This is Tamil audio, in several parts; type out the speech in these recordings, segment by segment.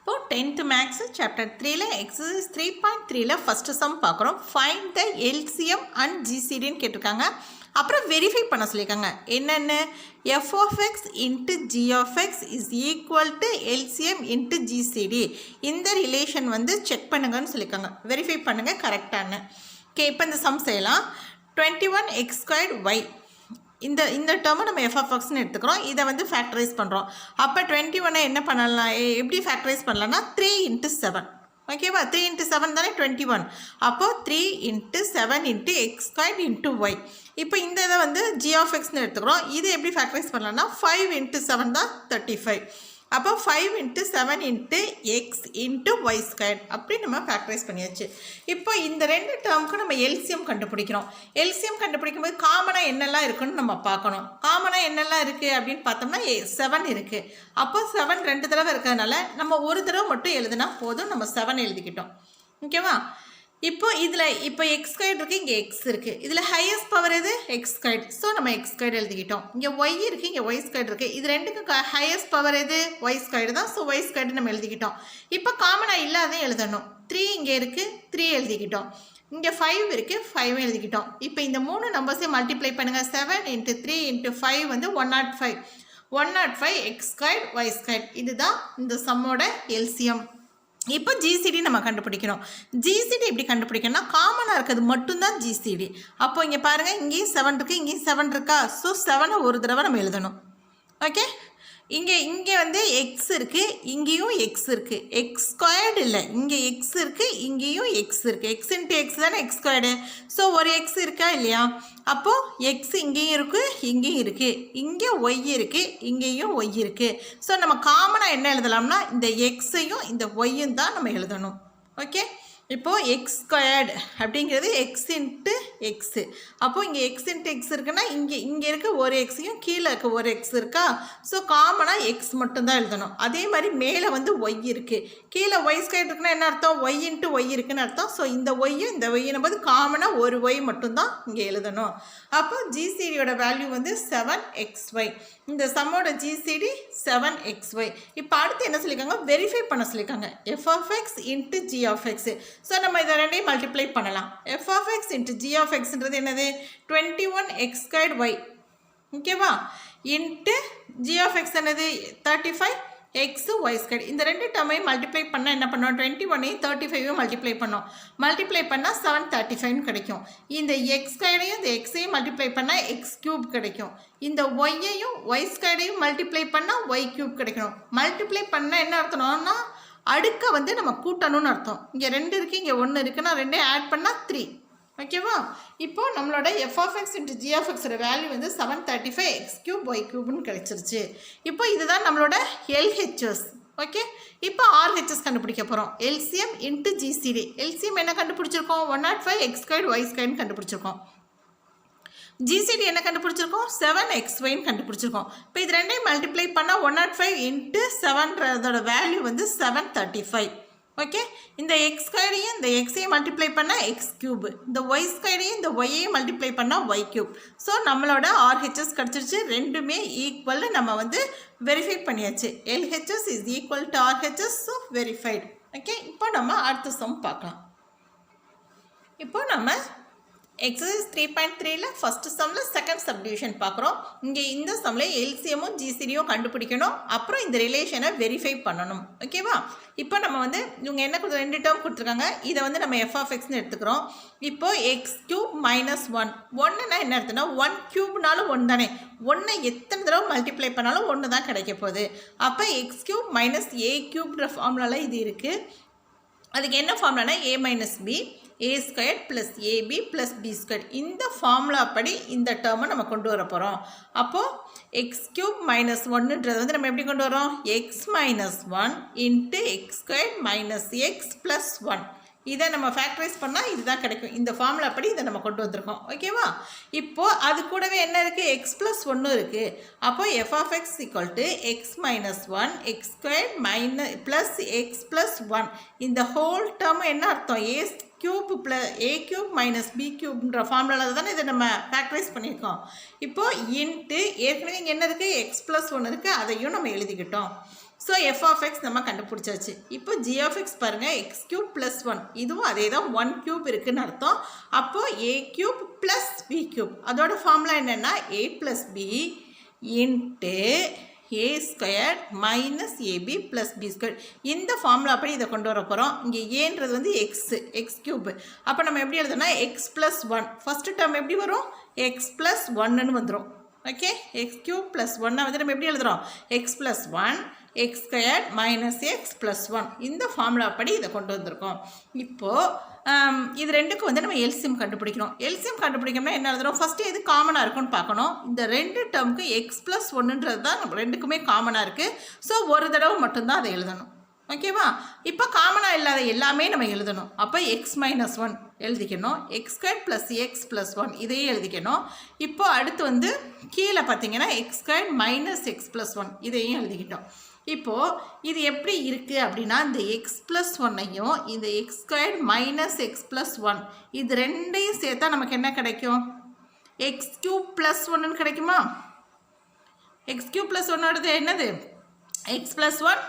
இப்போ 10th மேக்ஸ் சாப்டர் 3ல எக்ஸசைஸ் 3.3ல ஃபர்ஸ்ட் சம் பார்க்குறோம். ஃபைண்ட் த எல்சிஎம் அண்ட் ஜிசிடின்னு கேட்டிருக்காங்க. அப்புறம் வெரிஃபை பண்ண சொல்லியிருக்காங்க. என்னென்ன f of X into G of X is equal to LCM into GCD. இந்த ரிலேஷன் வந்து செக் பண்ணுங்கன்னு சொல்லியிருக்காங்க. வெரிஃபை பண்ணுங்கள் கரெக்டான. ஓகே, இப்போ இந்த சம் செய்யலாம். 21x²y இந்த டேர்மை நம்ம எஃப் ஆஃப் எக்ஸ்னு எடுத்துக்கிறோம். இதை வந்து ஃபேக்டரைஸ் பண்ணுறோம். அப்போ 21 என்ன பண்ணலாம், எப்படி ஃபேக்டரைஸ் பண்ணலாம்னா 3 × 7. ஓகேவா, 3 × 7 தானே 21. அப்போது 3 × 7 × x² × y. இப்போ இந்த இதை வந்து ஜி ஆஃப் எக்ஸ்னு எடுத்துக்கிறோம். இது எப்படி ஃபேக்டரைஸ் பண்ணலாம்னா 5 × 7 தான் 35. அப்போ 5 × 7 × x × y² அப்படி நம்ம ஃபேக்டரைஸ் பண்ணியாச்சு. இப்போ இந்த ரெண்டு டேர்முக்கு நம்ம எல்சிஎம் கண்டுபிடிக்கிறோம். எல்சிஎம் கண்டுபிடிக்கும் போது காமனாக என்னெல்லாம் இருக்குன்னு நம்ம பார்க்கணும். காமனாக என்னெல்லாம் இருக்குது அப்படின்னு பார்த்தோம்னா 7 இருக்குது. அப்போ 7 2 தடவை இருக்கிறதுனால நம்ம ஒரு தடவை மட்டும் எழுதுனா போதும். நம்ம 7 எழுதிக்கிட்டோம். ஓகேவா, இப்போ இதில் இப்போ x² இருக்குது, இங்கே x இருக்குது. இதில் ஹையஸ்ட் பவர் எது x². ஸோ நம்ம x² எழுதிக்கிட்டோம். இங்கே y இருக்குது, இங்கே y² இருக்குது. இது ரெண்டுக்கும் ஹையஸ்ட் பவர் எது y² தான். ஸோ y² நம்ம எழுதிக்கிட்டோம். இப்போ காமனாக இல்லாத எழுதணும். 3 இங்கே இருக்குது, 3 எழுதிக்கிட்டோம். இங்கே 5 இருக்குது, 5 எழுதிக்கிட்டோம். இப்போ இந்த 3 நம்பர்ஸையும் மல்டிப்ளை பண்ணுங்கள். 7 × 3 × 5 வந்து 105. 105 x² y². இதுதான் இந்த சம்மோட எல்சிஎம். இப்போ ஜிசிடி நம்ம கண்டுபிடிக்கணும். ஜிசிடி எப்படி கண்டுபிடிக்கணும்னா காமனாக இருக்கிறது மட்டும்தான் ஜிசிடி. அப்போ இங்கே பாருங்கள், இங்கேயும் 7 இருக்குது, இங்கேயும் 7 இருக்கா. ஸோ 7 ஒரு தடவை நம்ம எழுதணும். ஓகே, இங்கே வந்து எக்ஸ் இருக்குது, இங்கேயும் எக்ஸ் இருக்குது. x² இல்லை, இங்கே எக்ஸ் இருக்குது, இங்கேயும் எக்ஸ் இருக்குது. x × x தானே x². ஸோ ஒரு எக்ஸ் இருக்கா இல்லையா. அப்போது எக்ஸ் இங்கேயும் இருக்குது, இங்கேயும் இருக்குது. இங்கே ஒய் இருக்குது, இங்கேயும் ஒய் இருக்குது. ஸோ நம்ம காமனாக என்ன எழுதலாம்னா இந்த எக்ஸையும் இந்த ஒய்யும் தான் நம்ம எழுதணும். ஓகே, இப்போது x² அப்படிங்கிறது x × x. அப்போது இங்கே x × x இருக்குன்னா இங்கே இருக்க ஒரு எக்ஸையும் கீழே இருக்க ஒரு எக்ஸ் இருக்கா. ஸோ காமனாக எக்ஸ் மட்டும்தான் எழுதணும். அதே மாதிரி மேலே வந்து ஒய் இருக்குது, கீழே y² இருக்குன்னா என்ன அர்த்தம், y × y இருக்குன்னு அர்த்தம். ஸோ இந்த ஒய்யும் இந்த ஒய்யும் போது காமனாக ஒரு ஒய் மட்டும்தான் இங்கே எழுதணும். அப்போ ஜிசிடியோட வேல்யூ வந்து 7xy. இந்த சம்மோட ஜிசிடி 7xy. இப்போ அடுத்து என்ன சொல்லியிருக்காங்க, வெரிஃபை பண்ண சொல்லியிருக்காங்க. F of X into G of x. So நம்ம இதை ரெண்டையும் மல்டிப்ளை பண்ணலாம். எஃப் ஆஃப் எக்ஸ் இன்ட்டு ஜி ஆஃப் எக்ஸ்ன்றது என்னது, 21x²y. ஓகேவா, இன்ட்டு ஜி ஆஃப் எக்ஸ் என்னது 35 x y². இந்த ரெண்டு டேர்மையும் மல்டிப்ளை பண்ணால் என்ன பண்ணோம், 21ஐயும் 35ஐயும் மல்டிப்ளை பண்ணோம். மல்டிப்ளை பண்ணால் 735 கிடைக்கும். இந்த x²ஐயும் இந்த எக்ஸையும் மல்டிப்ளை பண்ணால் x³ கிடைக்கும். இந்த ஒய்யையும் y²ஐயும் மல்டிப்ளை பண்ணால் y³ கிடைக்கணும். மல்டிப்ளை பண்ணால் என்ன அர்த்தம்னா அடுக்க வந்து நம்ம கூட்டணும்னு அர்த்தம். இங்கே 2 இருக்குது, இங்கே 1 இருக்குன்னா 2 ஆட் பண்ணால் 3. ஓகேவா, இப்போது நம்மளோட F of X into G of எக்ஸோட வேல்யூ வந்து 735 x³ y³ கிடைச்சிருச்சு. இப்போ இதுதான் நம்மளோட எல்ஹெச்எஸ். ஓகே, இப்போ ஆர்ஹெச்எஸ் கண்டுபிடிக்க போகிறோம். LCM into GCD. எல்சிஎம் என்ன கண்டுபிடிச்சிருக்கோம், 105 x² y² கண்டுபிடிச்சிருக்கோம். ஜிசிடி என்ன கண்டுபிடிச்சிருக்கோம், 7xyன்னு கண்டுபிடிச்சிருக்கோம். இப்போ இது ரெண்டையும் மல்டிப்ளை பண்ணால் 105 × 7 வேல்யூ வந்து 735. ஓகே, இந்த x²ஐயும் இந்த எக்ஸையும் மல்டிப்ளை பண்ணால் x³, இந்த y²ஐயும் இந்த ஒய்யையும் மல்டிப்ளை பண்ணால் y³. ஸோ நம்மளோட ஆர்ஹெச்எஸ் கிடச்சிருச்சு. ரெண்டுமே ஈக்குவல் நம்ம வந்து வெரிஃபை பண்ணியாச்சு. LHS is equal to RHS. So verified. Okay, இப்போ நம்ம அடுத்த சம் பார்க்கலாம். இப்போ நம்ம எக்ஸசைஸ் 3.3ல ஃபர்ஸ்ட் சம்மில் செகண்ட் சப்டிவிஷன் பார்க்குறோம். இங்கே இந்த சம்மில் எல்சிஎம்மும் ஜிசிடியும் கண்டுபிடிக்கணும். அப்புறம் இந்த ரிலேஷனை வெரிஃபை பண்ணணும். ஓகேவா, இப்போ நம்ம வந்து இவங்க என்ன 2 டேர்ம் கொடுத்துருக்காங்க. இதை வந்து நம்ம எஃப் ஆஃப் எக்ஸ்னு எடுத்துக்கிறோம். இப்போது x³ - 1. 1னா என்ன அர்த்தம்னா 1³ 1 தானே. 1 எத்தனை தடவை மல்டிப்ளை பண்ணாலும் 1 தான் கிடைக்க போகுது. அப்போ x³ - a³ ஃபார்முலாவில் இது இருக்குது. அதுக்கு என்ன ஃபார்முலானா a - b a² + ab + b². இந்த ஃபார்முலா படி இந்த டேர்மை நம்ம கொண்டு வர போகிறோம். அப்போது x³ - 1ன்றது வந்து நம்ம எப்படி கொண்டு வரோம், x - 1 × x² - x + 1. இதை நம்ம ஃபேக்டரைஸ் பண்ணால் இதுதான் கிடைக்கும். இந்த ஃபார்முலா படி இதை நம்ம கொண்டு வந்திருக்கோம். ஓகேவா, இப்போது அது கூடவே என்ன இருக்குது, x + 1 இருக்குது. அப்போது F of X equal to x - 1 x² - x + 1. இந்த ஹோல் டேர்ம் என்ன அர்த்தம், a³ - b³ ஃபார்முலாவில் தானே இதை நம்ம ஃபேக்டரைஸ் பண்ணியிருக்கோம். இப்போது இன்ட்டு ஏற்கனவே இங்கே என்ன இருக்குது, x + 1 இருக்குது, அதையும் நம்ம எழுதிக்கிட்டோம். ஸோ எஃப் ஆஃப் எக்ஸ் நம்ம கண்டுபிடிச்சாச்சு. இப்போ ஜி ஆஃப் எக்ஸ் பாருங்கள், எக்ஸ் கியூப் ப்ளஸ் 1, இதுவும் அதே தான் 1 கியூப் இருக்குதுன்னு அர்த்தம். அப்போது a cube plus b cube, அதோட ஃபார்முலா என்னென்னா a plus b into a square minus ab plus b square. இந்த ஃபார்முலா அப்படி இதை கொண்டு வர போகிறோம். இங்கே ஏன்றது வந்து எக்ஸ் கியூப். அப்போ நம்ம எப்படி எழுதுனா எக்ஸ் ப்ளஸ் 1, ஃபஸ்ட்டு டேர்ம் எப்படி வரும் எக்ஸ் ப்ளஸ் 1ன்னு வந்துடும். ஓகே, எக்ஸ் கியூப் ப்ளஸ் 1 வந்து நம்ம எப்படி எழுதுகிறோம் X plus 1 X square minus X plus 1. இந்த ஃபார்முலா படி இதை கொண்டு வந்திருக்கோம். இப்போது இது ரெண்டுக்கும் வந்து நம்ம எல்சிஎம் கண்டுபிடிக்கணும். எல்சிஎம் கண்டுபிடிக்கணும்னா என்ன எழுதுறோம், ஃபஸ்ட்டு எது காமனாக இருக்குன்னு பார்க்கணும். இந்த ரெண்டு டேர்முக்கு எக்ஸ் ப்ளஸ் 1ன்றது தான் நம்ம ரெண்டுக்குமே காமனாக இருக்குது. ஸோ ஒரு தடவை மட்டும்தான் அதை எழுதணும். ஓகேவா, இப்போ காமனாக இல்லாத எல்லாமே நம்ம எழுதணும். அப்போ எக்ஸ் மைனஸ் 1 எழுதிக்கணும், X square plus X plus 1 இதையே எழுதிக்கணும். இப்போ அடுத்து வந்து கீழே பார்த்தீங்கன்னா X square minus X plus 1 இதையும் எழுதிக்கிட்டோம். இப்போது இது எப்படி இருக்குது அப்படின்னா, இந்த எக்ஸ் ப்ளஸ் 1ஐயும் இந்த x square minus X plus 1 இது ரெண்டையும் சேர்த்தா நமக்கு என்ன கிடைக்கும், எக்ஸ் கியூப் ப்ளஸ் 1ன்னு கிடைக்குமா. எக்ஸ் கியூப் ப்ளஸ் 1ஓடது என்னது X plus 1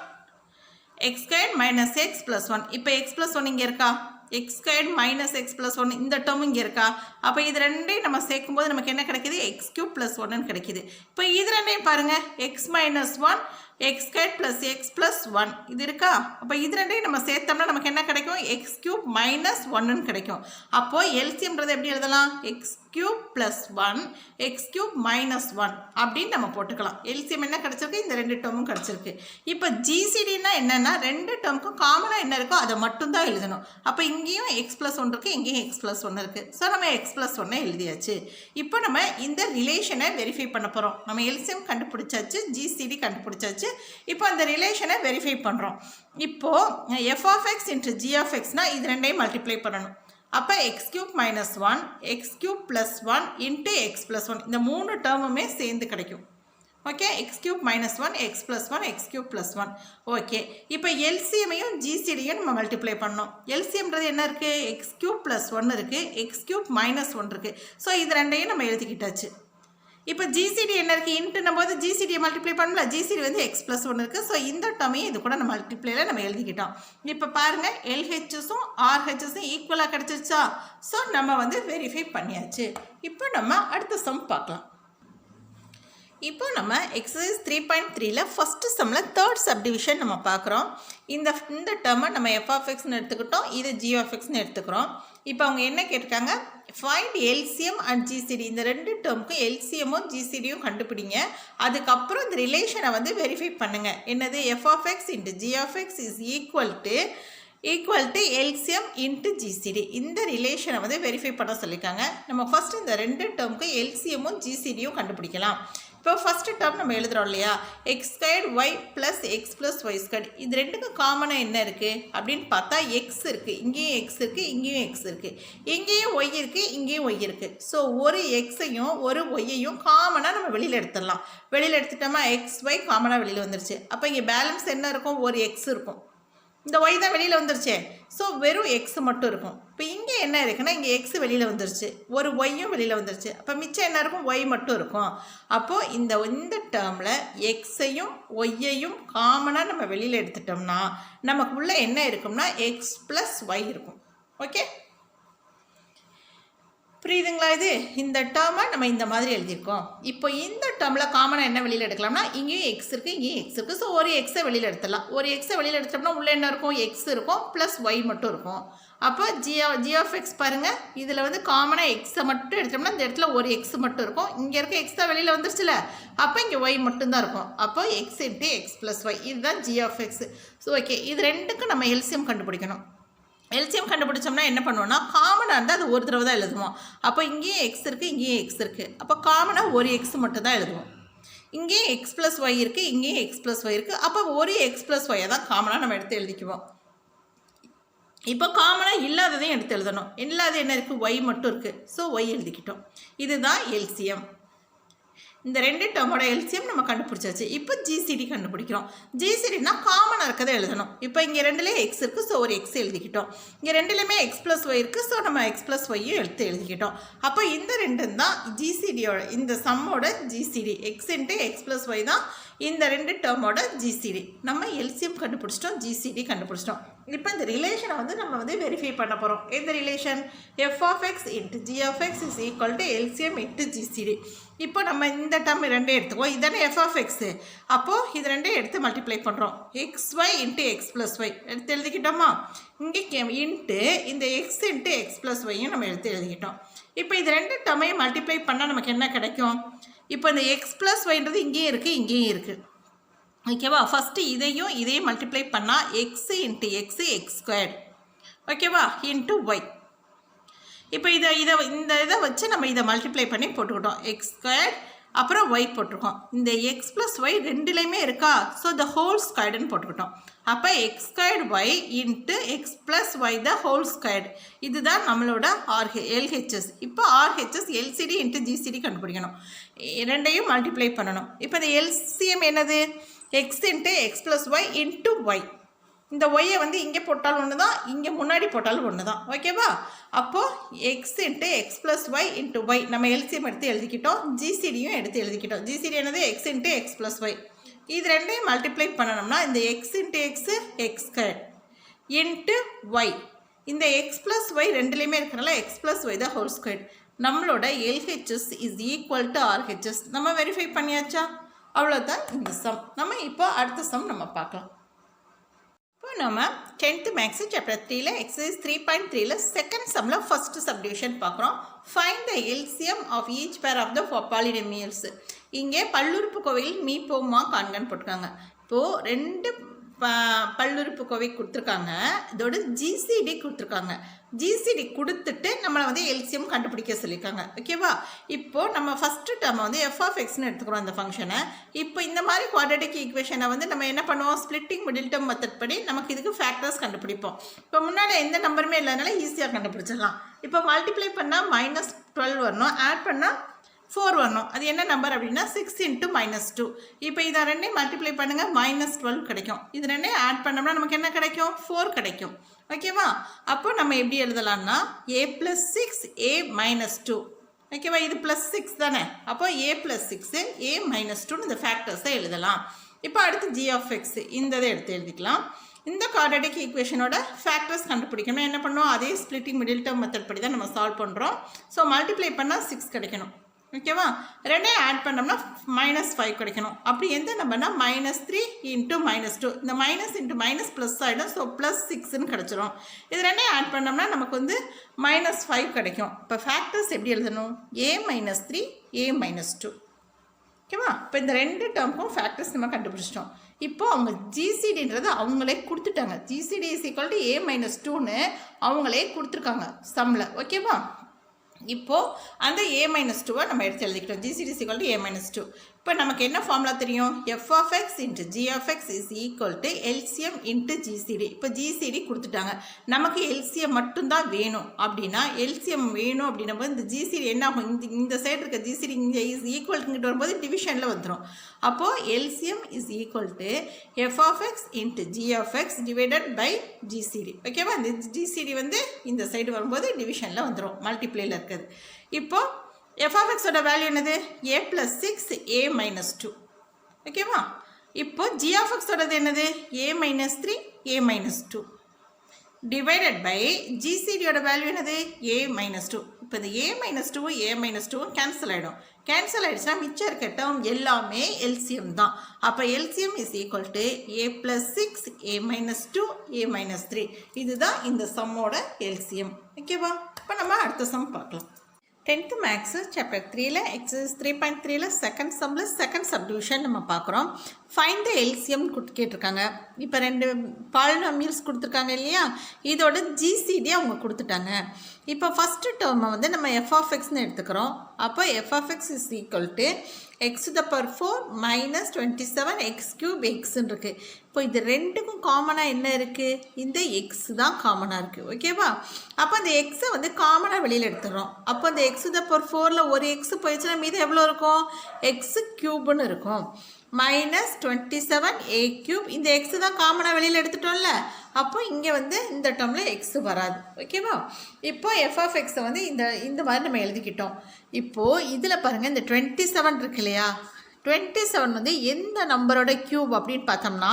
X square minus X plus 1. இப்போ எக்ஸ் ப்ளஸ் 1 இங்கே இருக்கா, X square minus X plus 1 இந்த டேர்ம் இங்கே இருக்கா. அப்போ இது ரெண்டையும் நம்ம சேர்க்கும்போது நமக்கு என்ன கிடைக்கிது, எக்ஸ் கியூப் ப்ளஸ் 1ன்னு கிடைக்கிது. இப்போ இது ரெண்டையும் பாருங்கள், X minus 1 X square plus X plus 1 இது இருக்கா. அப்போ இது ரெண்டையும் நம்ம சேர்த்தோம்னா நமக்கு என்ன கிடைக்கும், எக்ஸ் கியூப் மைனஸ் 1ன்னு கிடைக்கும். அப்போது எல்சிஎம்ன்றது எப்படி எழுதலாம், X cube plus 1 x cube minus 1 அப்படின்னு நம்ம போட்டுக்கலாம். எல்சிஎம் என்ன கிடச்சிருக்கு, இந்த ரெண்டு டேர்மும் கிடச்சிருக்கு. இப்போ ஜிசிடின்னா என்னென்னா, ரெண்டு டேர்முக்கும் காமனாக என்ன இருக்கோ அதை மட்டும்தான் எழுதணும். அப்போ இங்கேயும் எக்ஸ் ப்ளஸ் 1 இருக்குது, இங்கேயும் எக்ஸ் ப்ளஸ் 1 இருக்குது. ஸோ நம்ம எக்ஸ் ப்ளஸ் 1 எழுதியாச்சு. இப்போ நம்ம இந்த ரிலேஷனை வெரிஃபை பண்ண போகிறோம். நம்ம எல்சிஎம் கண்டுபிடிச்சாச்சு, ஜிசிடி கண்டுபிடிச்சாச்சு. இப்போ அந்த ரிலேஷனை வெரிஃபை பண்ணுறோம். இப்போது f of X into G of எக்ஸ்னால் இது ரெண்டையும் மல்டிப்ளை பண்ணணும். அப்போ x cube minus 1 x cube plus 1 into X plus 1 இந்த மூணு டேர்முமே சேர்ந்து கிடைக்கும். Okay, x cube minus 1 x plus 1 x cube plus 1. Okay, இப்போ எல்சிஎமையும் ஜிசிடியும் நம்ம மல்டிப்ளை பண்ணோம். எல்சிஎம்ன்றது என்ன இருக்குது, எக்ஸ் கியூப் ப்ளஸ் 1 இருக்குது, எக்ஸ் கியூப் மைனஸ் 1 இருக்குது. ஸோ இது ரெண்டையும் நம்ம எழுதிக்கிட்டாச்சு. இப்போ ஜிசிடி என்ன இருக்குது, இன்ட்டுன்னும் போது ஜிசிடியை மல்டிப்ளை பண்ணல, ஜிசிடி வந்து எக்ஸ் ப்ளஸ் 1 இருக்குது. ஸோ இந்த டேர்மையும் இது கூட நம்ம மல்டிப்ளைல நம்ம எழுதிக்கிட்டோம். இப்போ பாருங்கள், எல்ஹெச்எஸும் ஆர்ஹெச்எஸும் ஈக்குவலாக கிடச்சிருச்சா. ஸோ நம்ம வந்து வெரிஃபை பண்ணியாச்சு. இப்போ நம்ம அடுத்த சம் பார்க்கலாம். இப்போ நம்ம எக்ஸசைஸ் 3.3ல் ஃபஸ்ட்டு சம்மில் தேர்ட் சப்டிவிஷன் நம்ம பார்க்குறோம். இந்த டேர்மை நம்ம எஃப் ஆஃப் எக்ஸ்னு எடுத்துக்கிட்டோம், இது ஜி ஆஃப் எக்ஸ்னு எடுத்துக்கிறோம். இப்போ அவங்க என்ன கேட்டிருக்காங்க, ஃபைண்ட் எல்சிஎம் அண்ட் ஜிசிடி, இந்த ரெண்டு டேர்முக்கும் எல்சிஎம்மும் ஜிசிடியும் கண்டுபிடிங்க. அதுக்கப்புறம் இந்த ரிலேஷனை வந்து வெரிஃபை பண்ணுங்கள். என்னது, F of X into G of X is equal to LCM into GCD. இந்த ரிலேஷனை வந்து வெரிஃபை பண்ண சொல்லியிருக்காங்க. நம்ம ஃபஸ்ட்டு இந்த ரெண்டு டேர்முக்கு எல்சிஎம்மும் ஜிசிடியும் கண்டுபிடிக்கலாம். இப்போ ஃபஸ்ட்டு டேர்ம் நம்ம எழுதுகிறோம் இல்லையா, X square Y plus X plus Y square. இது ரெண்டுக்கும் காமனாக என்ன இருக்குது அப்படின்னு பார்த்தா எக்ஸ் இருக்குது, இங்கேயும் எக்ஸ் இருக்குது, இங்கேயும் எக்ஸ் இருக்குது, இங்கேயும் ஒய் இருக்குது, இங்கேயும் ஒய் இருக்குது. ஸோ ஒரு எக்ஸையும் ஒரு ஒய்யையும் காமனாக நம்ம வெளியில் எடுத்துடலாம். வெளியில் எடுத்துட்டோமா எக்ஸ் ஒய் காமனாக வெளியில் வந்துருச்சு. அப்போ இங்கே பேலன்ஸ் என்ன இருக்கும், ஒரு எக்ஸ் இருக்கும். இந்த ஒய் தான் வெளியில் வந்துருச்சே, ஸோ வெறும் எக்ஸ் மட்டும் இருக்கும். இப்போ இங்கே என்ன இருக்குன்னா, இங்கே எக்ஸ் வெளியில் வந்துருச்சு, ஒரு ஒய்யும் வெளியில் வந்துருச்சு. அப்போ மிச்சம் என்ன இருக்கும், ஒய் மட்டும் இருக்கும். அப்போது இந்த டேர்மில் எக்ஸையும் ஒய்யையும் காமனாக நம்ம வெளியில் எடுத்துட்டோம்னா நமக்கு உள்ள என்ன இருக்கும்னா எக்ஸ் ப்ளஸ் ஒய் இருக்கும். ஓகே, புரியுதுங்களா. இது இந்த டேர்மை நம்ம இந்த மாதிரி எழுதியிருக்கோம். இப்போ இந்த டேர்மில் காமனாக என்ன வெளியில் எடுக்கலாம்னா, இங்கேயும் எக்ஸ் இருக்குது, இங்கேயும் எக்ஸ் இருக்குது. ஸோ ஒரு எக்ஸை வெளியில் எடுத்துடலாம். ஒரு எக்ஸை வெளியில் எடுத்துட்டோம்னா உள்ளே என்ன இருக்கும், எக்ஸ் இருக்கும் ப்ளஸ் ஒய் மட்டும் இருக்கும். அப்போ ஜி ஆஃப் எக்ஸ் பாருங்கள், இதில் வந்து காமனாக எக்ஸை மட்டும் எடுத்தோம்னா இந்த இடத்துல ஒரு எக்ஸ் மட்டும் இருக்கும். இங்கே இருக்க எக்ஸ் தான் வெளியில் வந்துருச்சுல, அப்போ இங்கே ஒய் மட்டும்தான் இருக்கும். அப்போ x into X plus y, இதுதான் g of x. So okay, இது ரெண்டுக்கும் நம்ம எல்சிஎம் கண்டுபிடிக்கணும். எல்சிஎம் கண்டுபிடிச்சோம்னா என்ன பண்ணுவோம்னா, காமனாக இருந்தால் அது ஒரு தடவை தான் எழுதுவோம். அப்போ இங்கேயும் எக்ஸ் இருக்குது, இங்கேயும் எக்ஸ் இருக்குது. அப்போ காமனாக ஒரு எக்ஸ் மட்டும் தான் எழுதுவோம். இங்கேயும் எக்ஸ் ப்ளஸ் ஒய் இருக்குது, இங்கேயும் எக்ஸ் ப்ளஸ் ஒய் இருக்குது. அப்போ ஒரு எக்ஸ் ப்ளஸ் ஒய்யை தான் காமனாக நம்ம எடுத்து எழுதிக்குவோம். இப்போ காமனாக இல்லாததையும் எடுத்து எழுதணும். இல்லாத என்ன இருக்குது, ஒய் மட்டும் இருக்குது. ஸோ ஒய் எழுதிக்கிட்டோம். இதுதான் எல்சிஎம். இந்த ரெண்டு டேர்மோட எல்சிஎம் நம்ம கண்டுபிடிச்சாச்சு. இப்போ ஜிசிடி கண்டுபிடிக்கிறோம். ஜிசிடினா காமனாக இருக்கதை எழுதணும். இப்போ இங்கே ரெண்டுலேயே எக்ஸ் இருக்குது, ஸோ ஒரு எக்ஸ் எழுதிக்கிட்டோம். இங்கே ரெண்டுலேயுமே எக்ஸ் ப்ளஸ் ஒய் இருக்குது, ஸோ நம்ம எக்ஸ் ப்ளஸ் ஒய்யும் எழுதிக்கிட்டோம். அப்போ இந்த ரெண்டும் தான் ஜிசிடியோட, இந்த சம்மோட GCD. X into X plus Y தான் இந்த ரெண்டு டேர்மோட ஜிசிடி நம்ம எல்சிஎம் கண்டுபிடிச்சிட்டோம், ஜிசிடி கண்டுபிடிச்சிட்டோம். இப்போ இந்த ரிலேஷனை வந்து நம்ம வந்து வெரிஃபை பண்ண போகிறோம். எந்த relation? F of X into G of X is equal to LCM into GCD. இப்போ நம்ம இந்த டேர்ம் ரெண்டே எடுத்துக்குவோம். இதானே எஃப் ஆஃப் எக்ஸு. அப்போது இது ரெண்டே எடுத்து மல்டிப்ளை பண்ணுறோம். X Y into X plus Y எடுத்து எழுதிக்கிட்டோமா? இங்கே இன்ட்டு இந்த எக்ஸ் இன்ட்டு எக்ஸ் ப்ளஸ் ஒய்யும் நம்ம எடுத்து எழுதிக்கிட்டோம். இப்போ இது ரெண்டு டேர்மையும் மல்டிப்ளை பண்ணால் நமக்கு என்ன கிடைக்கும்? இப்போ இந்த எக்ஸ் ப்ளஸ் ஒய்ன்றது இங்கேயும் இருக்குது, இங்கேயும் இருக்குது. ஓகேவா? ஃபஸ்ட்டு இதையும் மல்டிப்ளை பண்ணால் x into x x squared. ஓகேவா? Into y. இப்போ இந்த இதை வச்சு நம்ம இதை மல்டிப்ளை பண்ணி போட்டுக்கிட்டோம். எக்ஸ் ஸ்கொயர்ட் அப்புறம் ஒய் போட்டிருக்கோம். இந்த எக்ஸ் ப்ளஸ் ஒய் ரெண்டுலேயுமே இருக்கா? ஸோ த ஹோல் ஸ்கொயர்டுன்னு போட்டுக்கிட்டோம். அப்போ x squared y into X plus y the whole squared. இதுதான் நம்மளோட எல்ஹெச்எஸ். இப்போ ஆர்ஹெச்எஸ் எல்சிடி இன்ட்டு ஜிசிடி கண்டுபிடிக்கணும். ரெண்டையும் மல்டிப்ளை பண்ணணும். இப்போ இந்த எல்சிஎம் என்னது? X into X plus Y into Y. இந்த ஒய்யை வந்து இங்கே போட்டாலும் ஒன்று தான், இங்கே முன்னாடி போட்டாலும் ஒன்று தான். ஓகேவா? அப்போது X into X plus Y into Y நம்ம எல்சிஎம் எடுத்து எழுதிக்கிட்டோம், ஜிசிடியும் எடுத்து எழுதிக்கிட்டோம். ஜிசிடி என்னது? X into X plus Y. இது ரெண்டையும் மல்டிப்ளை பண்ணணும்னா இந்த X into x X squared into Y. இந்த எக்ஸ் ப்ளஸ் ஒய் ரெண்டுலேயுமே இருக்கிறனால எக்ஸ் ப்ளஸ் ஒய் தான் ஹோல் ஸ்கொயர்ட். நம்மளோட LHS is equal to RHS நம்ம வெரிஃபை பண்ணியாச்சா? அவ்வளோதான் இந்த சம். நம்ம இப்போ அடுத்த சம் நம்ம பார்க்கலாம். இப்போ நம்ம 10th மேக்ஸ் சாப்டர் 3ல எக்ஸசைஸ் 3.3ல செகண்ட் சம்மில் ஃபஸ்ட்டு சப்டிவிஷன் பார்க்குறோம். Find the LCM of each pair of the polynomials. இங்கே பல்லுறுப்புக்கோவையில் மீ போமா காண்கன்னு போட்டிருக்காங்க. இப்போது ரெண்டு பல்லுறுப்புக்கோவை கொடுத்துருக்காங்க, இதோட ஜிசிடி கொடுத்துருக்காங்க. ஜிசிடி கொடுத்துட்டு நம்மளை வந்து எல்சிஎம் கண்டுபிடிக்க சொல்லியிருக்காங்க. ஓகேவா? இப்போது நம்ம ஃபஸ்ட்டு டேர்மை வந்து எஃப் ஆஃப் எக்ஸ்னு எடுத்துக்கிறோம் இந்த ஃபங்க்ஷனை. இப்போ இந்த மாதிரி குவாட்ரேட்டிக் ஈக்குவேஷனை வந்து நம்ம என்ன பண்ணுவோம்? ஸ்ப்ளிட்டிங் மிடில் டேர்ம் மெத்தட் படி நமக்கு இதுக்கு ஃபேக்டர்ஸ் கண்டுபிடிப்போம். இப்போ முன்னாடி எந்த நம்பருமே இல்லாதனால ஈஸியாக கண்டுபிடிச்சிடலாம். இப்போ மல்டிப்ளை பண்ணால் -12 வரணும், ஆட் பண்ணால் 4 வரணும். அது என்ன நம்பர் அப்படின்னா 6 இன்ட்டு -2. இப்போ இதை ரெண்டையும் மல்டிப்ளை பண்ணுங்கள், -12 கிடைக்கும். இது ரெண்டையும் ஆட் பண்ணோம்னா நமக்கு என்ன கிடைக்கும்? 4 கிடைக்கும். ஓகேவா? அப்போ நம்ம எப்படி எழுதலாம்னா a + 6 a - 2. ஓகேவா? இது +6 தானே. அப்போ a + 6 a - 2 இந்த ஃபேக்டர்ஸை எழுதலாம். இப்போ அடுத்து g ஆஃப் x இந்த இதை எடுத்து எழுதிக்கலாம். இந்த குவாட்ரேட்டிக் ஈக்குவேஷனோட ஃபேக்டர்ஸ் கண்டுபிடிக்கணும். என்ன பண்ணுவோம்? அதே ஸ்ப்ளிட்டிங் மிடில் டேர்ம் மெத்தட் படி தான் நம்ம சால்வ் பண்ணுறோம். ஸோ மல்டிப்ளை பண்ணால் 6 கிடைக்கணும். ஓகேவா? ரெண்டையும் ஆட் பண்ணோம்னா -5 கிடைக்கணும். அப்படி எந்த நம்பர்னா -3 இன்ட்டு -2. இந்த மைனஸ் இன்ட்டு மைனஸ் ப்ளஸ் ஆகிடும். ஸோ +6ன்னு கிடச்சிரும். இது ரெண்டையும் ஆட் பண்ணோம்னா நமக்கு வந்து -5 கிடைக்கும். இப்போ ஃபேக்டர்ஸ் எப்படி எழுதணும்? a - 3 a - 2. ஓகேவா? இப்போ இந்த ரெண்டு டேர்முக்கும் ஃபேக்டர்ஸ் நம்ம கண்டுபிடிச்சிட்டோம். இப்போது அவங்க ஜிசிடின்றது அவங்களே கொடுத்துட்டாங்க. GCD is equal to a - 2ன்னு அவங்களே கொடுத்துருக்காங்க சம்மில். ஓகேவா? இப்போது அந்த a - 2 நம்ம எடுத்து எழுதிக்கிட்டோம். GCD is equal to a - 2. இப்போ நமக்கு என்ன ஃபார்முலா தெரியும்? F of X into G of X is equal to LCM into GCD. இப்போ ஜிசிடி கொடுத்துட்டாங்க, நமக்கு எல்சிஎம் மட்டும்தான் வேணும். அப்படின்னா எல்சிஎம் வேணும் அப்படின்னும் போது இந்த ஜிசிடி என்ன ஆகும்? இந்த சைடு இருக்க ஜிசிடி இங்கே இஸ் ஈக்குவல்ங்கிட்டு வரும்போது டிவிஷனில் வந்துடும். அப்போது LCM is equal to F of X into G of X divided by GCD. ஓகேவா? இந்த ஜிசிடி வந்து இந்த சைடு வரும்போது டிவிஷனில் வந்துடும், மல்டிப்ளேயில் இருக்குது. இப்போது எஃப் ஆஃப் எக்ஸோட வேல்யூ என்னது? a + 6 a - 2. ஓகேவா? இப்போ ஜி ஆஃப் எக்ஸோடது என்னது? a - 3 a - 2 divided by ஜிசிடியோட value என்னது? a - 2. இப்போ இந்த a - 2 a - 2 கேன்சல் ஆகிடும். கேன்சல் ஆகிடுச்சுன்னா மிச்சம் இருக்க டேர்ம் எல்லாமே எல்சிஎம் தான். அப்போ LCM is equal to a + 6 a - 2 a - 3. இதுதான் இந்த சம்மோட எல்சிஎம். ஓகேவா? இப்போ நம்ம அடுத்த சம் பார்க்கலாம். 10th மேக்ஸ் சாப்டர் 3ல எக்ஸசைஸ் 3.3ல செகண்ட் சம்மில் செகண்ட் சப்டிவிஷன் நம்ம பார்க்குறோம். ஃபைண்ட் த எல்சிஎம் கேட்டிருக்காங்க. இப்போ ரெண்டு பாலினாமியல்ஸ் கொடுத்துருக்காங்க இல்லையா? இதோட ஜிசிடி அவங்க கொடுத்துட்டாங்க. இப்போ ஃபஸ்ட்டு டேர்மை வந்து நம்ம எஃப் ஆஃப் எக்ஸ்னு எடுத்துக்கிறோம். அப்போ F of X is equal to x⁴ - 27 x³ எக்ஸ்ன்னு இருக்குது. இப்போ இது ரெண்டுக்கும் காமனாக என்ன இருக்குது? இந்த எக்ஸ் தான் காமனாக இருக்குது. ஓகேவா? அப்போ அந்த எக்ஸை வந்து காமனாக வெளியில் எடுத்துடுறோம். அப்போ அந்த x⁴ ஒரு எக்ஸ் போயிடுச்சுன்னா மீது எவ்வளோ இருக்கும்? x³ இருக்கும். -27 a³ இந்த எக்ஸு தான் காமனாக வெளியில் எடுத்துட்டோம்ல. அப்போ இங்கே வந்து இந்த டேர்மில் எக்ஸு வராது. ஓகேவா? இப்போ எஃப் ஆஃப் எக்ஸை வந்து இந்த மாதிரி நம்ம எழுதிக்கிட்டோம். இப்போது இதில் பாருங்கள், இந்த 27 இருக்கு இல்லையா? 27 வந்து எந்த நம்பரோட க்யூப் அப்படின்னு பார்த்தோம்னா